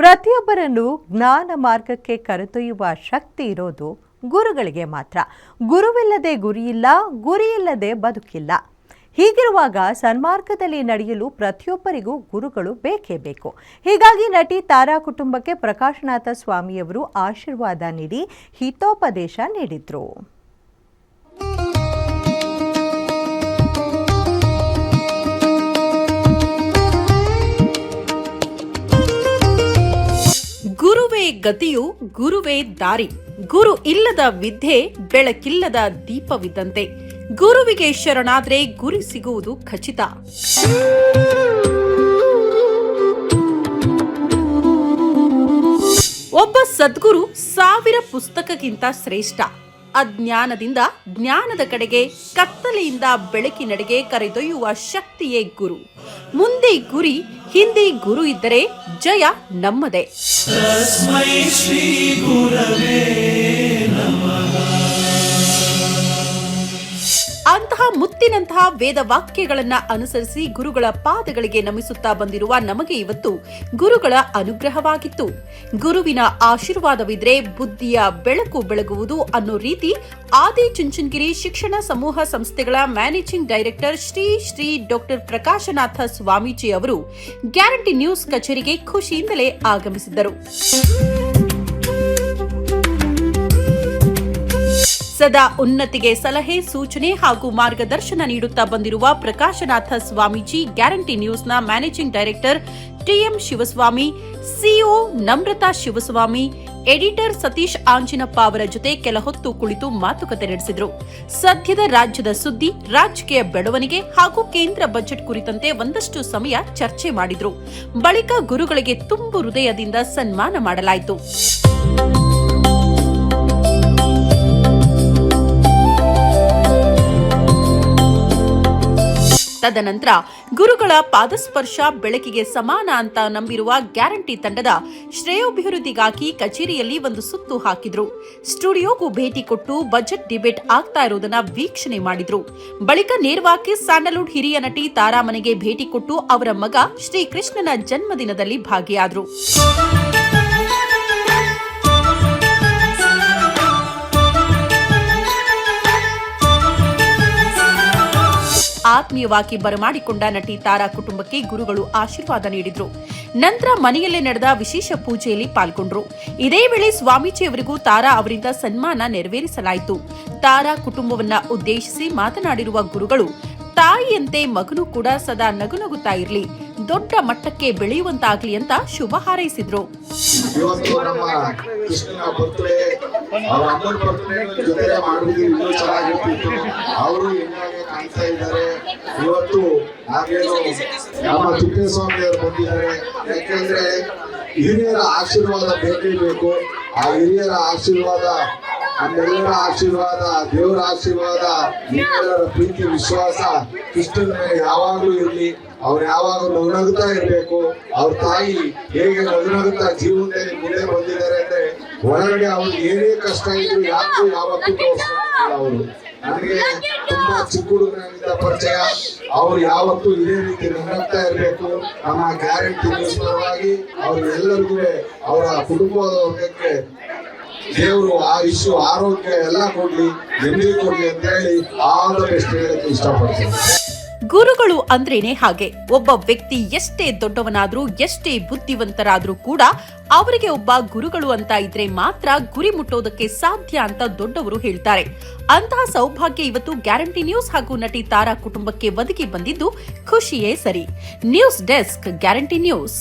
ಪ್ರತಿಯೊಬ್ಬರನ್ನು ಜ್ಞಾನ ಮಾರ್ಗಕ್ಕೆ ಕರೆದೊಯ್ಯುವ ಶಕ್ತಿ ಇರೋದು ಗುರುಗಳಿಗೆ ಮಾತ್ರ. ಗುರುವಿಲ್ಲದೆ ಗುರಿಯಿಲ್ಲ, ಗುರಿಯಿಲ್ಲದೆ ಬದುಕಿಲ್ಲ. ಹೀಗಿರುವಾಗ ಸನ್ಮಾರ್ಗದಲ್ಲಿ ನಡೆಯಲು ಪ್ರತಿಯೊಬ್ಬರಿಗೂ ಗುರುಗಳು ಬೇಕೇ ಬೇಕು. ಹೀಗಾಗಿ ನಟಿ ತಾರಾ ಕುಟುಂಬಕ್ಕೆ ಪ್ರಕಾಶನಾಥ ಸ್ವಾಮಿಯವರು ಆಶೀರ್ವಾದ ನೀಡಿ ಹಿತೋಪದೇಶ ನೀಡಿದ್ರು. ಗುರುವೇ ಗತಿಯು, ಗುರುವೇ ದಾರಿ. ಗುರು ಇಲ್ಲದ ವಿದ್ಯೆ ಬೆಳಕಿಲ್ಲದ ದೀಪವಿದ್ದಂತೆ. ಗುರುವಿಗೆ ಶರಣಾದ್ರೆ ಗುರಿ ಸಿಗುವುದು ಖಚಿತ. ಒಬ್ಬ ಸದ್ಗುರು 1000 ಪುಸ್ತಕಕ್ಕಿಂತ ಶ್ರೇಷ್ಠ. ಅಜ್ಞಾನದಿಂದ ಜ್ಞಾನದ ಕಡೆಗೆ, ಕತ್ತಲೆಯಿಂದ ಬೆಳಕಿನೆಡೆಗೆ ಕರೆದೊಯ್ಯುವ ಶಕ್ತಿಯೇ ಗುರು. ಮುಂದೆ ಗುರಿ, ಹಿಂದೆ ಗುರು ಇದ್ದರೆ ಜಯ ನಮ್ಮದೇ. ಅಂತಹ ಮುತ್ತಿನಂತಹ ವೇದ ವಾಕ್ಯಗಳನ್ನ ಅನುಸರಿಸಿ ಗುರುಗಳ ಪಾದಗಳಿಗೆ ನಮಿಸುತ್ತಾ ಬಂದಿರುವ ನಮಗೆ ಇವತ್ತು ಗುರುಗಳ ಅನುಗ್ರಹವಾಗಿತ್ತು. ಗುರುವಿನ ಆಶೀರ್ವಾದವಿದ್ರೆ ಬುದ್ಧಿಯ ಬೆಳಕು ಬೆಳಗುವುದು ಅನ್ನೋ ರೀತಿ ಆದಿಚುಂಚನಗಿರಿ ಶಿಕ್ಷಣ ಸಮೂಹ ಸಂಸ್ಥೆಗಳ managing director Shri doctor Prakashanatha Swamiji ಅವರು ಗ್ಯಾರಂಟಿ ನ್ಯೂಸ್ ಕಚೇರಿಗೆ ಖುಷಿಯಿಂದಲೇ ಆಗಮಿಸಿದ್ದರು. ಸದಾ ಉನ್ನತಿಗೆ ಸಲಹೆ, ಸೂಚನೆ ಹಾಗೂ ಮಾರ್ಗದರ್ಶನ ನೀಡುತ್ತಾ ಬಂದಿರುವ ಪ್ರಕಾಶನಾಥ ಸ್ವಾಮೀಜಿ ಗ್ಯಾರಂಟಿ ನ್ಯೂಸ್ನ managing director TM Shivaswamy, CEO Namrata Shivaswamy, editor Satish Anjinappa ಅವರ ಜೊತೆ ಕೆಲ ಹೊತ್ತು ಕುಳಿತು ಮಾತುಕತೆ ನಡೆಸಿದರು. ಸದ್ಯದ ರಾಜ್ಯದ ಸುದ್ದಿ, ರಾಜಕೀಯ ಬೆಳವಣಿಗೆ ಹಾಗೂ ಕೇಂದ್ರ ಬಜೆಟ್ ಕುರಿತಂತೆ ಒಂದಷ್ಟು ಸಮಯ ಚರ್ಚೆ ಮಾಡಿದರು. ಬಳಿಕ ಗುರುಗಳಿಗೆ ತುಂಬು ಹೃದಯದಿಂದ ಸನ್ಮಾನ ಮಾಡಲಾಯಿತು. ತದನಂತರ ಗುರುಗಳ ಪಾದಸ್ಪರ್ಶ ಬೆಳಕಿಗೆ ಸಮಾನ ಅಂತ ನಂಬಿರುವ ಗ್ಯಾರಂಟಿ ತಂಡದ ಶ್ರೇಯೋಭಿವೃದ್ಧಿಗಾಗಿ ಕಚೇರಿಯಲ್ಲಿ ಒಂದು ಸುತ್ತು ಹಾಕಿದ್ರು. ಸ್ಟುಡಿಯೋಗೂ ಭೇಟಿ ಕೊಟ್ಟು ಬಜೆಟ್ ಡಿಬೇಟ್ ಆಗ್ತಾ ಇರೋದನ್ನ ವೀಕ್ಷಣೆ ಮಾಡಿದ್ರು. ಬಳಿಕ ನೇರವಾಗಿ ಸ್ಯಾಂಡಲ್ವುಡ್ ಹಿರಿಯ ನಟಿ ತಾರಾ ಮನೆಗೆ ಭೇಟಿ ಕೊಟ್ಟು ಅವರ ಮಗ ಶ್ರೀಕೃಷ್ಣನ ಜನ್ಮದಿನದಲ್ಲಿ ಭಾಗಿಯಾದರು. ಆತ್ಮೀಯವಾಗಿ ಬರಮಾಡಿಕೊಂಡ ನಟಿ ತಾರಾ ಕುಟುಂಬಕ್ಕೆ ಗುರುಗಳು ಆಶೀರ್ವಾದ ನೀಡಿದ್ರು. ನಂತರ ಮನೆಯಲ್ಲೇ ನಡೆದ ವಿಶೇಷ ಪೂಜೆಯಲ್ಲಿ ಪಾಲ್ಗೊಂಡ್ರು. ಇದೇ ವೇಳೆ ಸ್ವಾಮೀಜಿಯವರಿಗೂ ತಾರಾ ಅವರಿಂದ ಸನ್ಮಾನ ನೆರವೇರಿಸಲಾಯಿತು. ತಾರಾ ಕುಟುಂಬವನ್ನ ಉದ್ದೇಶಿಸಿ ಮಾತನಾಡಿರುವ ಗುರುಗಳು, ತಾಯಿಯಂತೆ ಮಗನು ಕೂಡ ಸದಾ ನಗುನಗುತ್ತಾ ಇರಲಿ, ದೊಡ್ಡ ಮಟ್ಟಕ್ಕೆ ಬೆಳೆಯುವಂತಾಗ್ಲಿ ಅಂತ ಶುಭ ಹಾರೈಸಿದ್ರು. ಇವತ್ತು ನಮ್ಮ ತಿಪ್ಪೇಸ್ವಾಮಿಯವರು ಬಂದಿದ್ದಾರೆ. ಯಾಕೆಂದ್ರೆ ಹಿರಿಯರ ಆಶೀರ್ವಾದ ಬೇಕೇ ಬೇಕು. ಆ ಹಿರಿಯರ ಆಶೀರ್ವಾದ, ನಮ್ಮೆಲ್ಲರ ಆಶೀರ್ವಾದ, ದೇವರ ಆಶೀರ್ವಾದ, ನಿಮ್ಮೆಲ್ಲರ ಪ್ರೀತಿ ವಿಶ್ವಾಸ ಕೃಷ್ಣನ ಮೇಲೆ ಯಾವಾಗ್ಲೂ ಇರ್ಲಿ. ಅವ್ರು ಯಾವಾಗಲೂ ನಗುನಗುತ್ತಾ ಇರ್ಬೇಕು. ಅವ್ರ ತಾಯಿ ಹೇಗೆ ನಗುನಗುತ್ತಾ ಜೀವನದಲ್ಲಿ ಮುಂದೆ ಬಂದಿದ್ದಾರೆ ಅಂದ್ರೆ, ಒಳಗಡೆ ಅವ್ರಿಗೆ ಏನೇ ಕಷ್ಟ ಇದ್ರು ಯಾಕೂ ಯಾವತ್ತೂ ತೋರಿಸ್ಕೊಂಡಿಲ್ಲ. ಅವರು ನನಗೆ ತುಂಬಾ ಚಿಕ್ಕ ಹುಡುಗನಿಂದ ಪರಿಚಯ. ಅವ್ರು ಯಾವತ್ತೂ ಇದೇ ರೀತಿ ನಗುತ್ತಾ ಇರ್ಬೇಕು. ನಮ್ಮ ಗ್ಯಾರಂಟಿ ನ್ಯೂಸ್ ಪರವಾಗಿ ಅವ್ರಿಗೆಲ್ಲರಿಗೂ, ಅವರ ಕುಟುಂಬದ ವರ್ಗಕ್ಕೆ ದೇವರು ಆಯುಷ್ಯ, ಆರೋಗ್ಯ ಎಲ್ಲ ಕೊಡ್ಲಿ, ನೆಮ್ಮದಿ ಕೊಡ್ಲಿ ಅಂತ ಹೇಳಿ ಆಲ್ ದ ಬೆಸ್ಟ್ ಹೇಳಕ್ಕೆ ಇಷ್ಟಪಡ್ತೀನಿ. ಗುರುಗಳು ಅಂದ್ರೇನೆ ಹಾಗೆ. ಒಬ್ಬ ವ್ಯಕ್ತಿ ಎಷ್ಟೇ ದೊಡ್ಡವನಾದ್ರೂ, ಎಷ್ಟೇ ಬುದ್ಧಿವಂತರಾದ್ರೂ ಕೂಡ ಅವರಿಗೆ ಒಬ್ಬ ಗುರುಗಳು ಅಂತ ಇದ್ರೆ ಮಾತ್ರ ಗುರಿ ಮುಟ್ಟೋದಕ್ಕೆ ಸಾಧ್ಯ ಅಂತ ದೊಡ್ಡವರು ಹೇಳ್ತಾರೆ. ಅಂತಹ ಸೌಭಾಗ್ಯ ಇವತ್ತು ಗ್ಯಾರಂಟಿ ನ್ಯೂಸ್ ಹಾಗೂ ನಟಿ ತಾರಾ ಕುಟುಂಬಕ್ಕೆ ಒದಗಿ ಬಂದಿದ್ದು ಖುಷಿಯೇ ಸರಿ. News desk, guarantee news.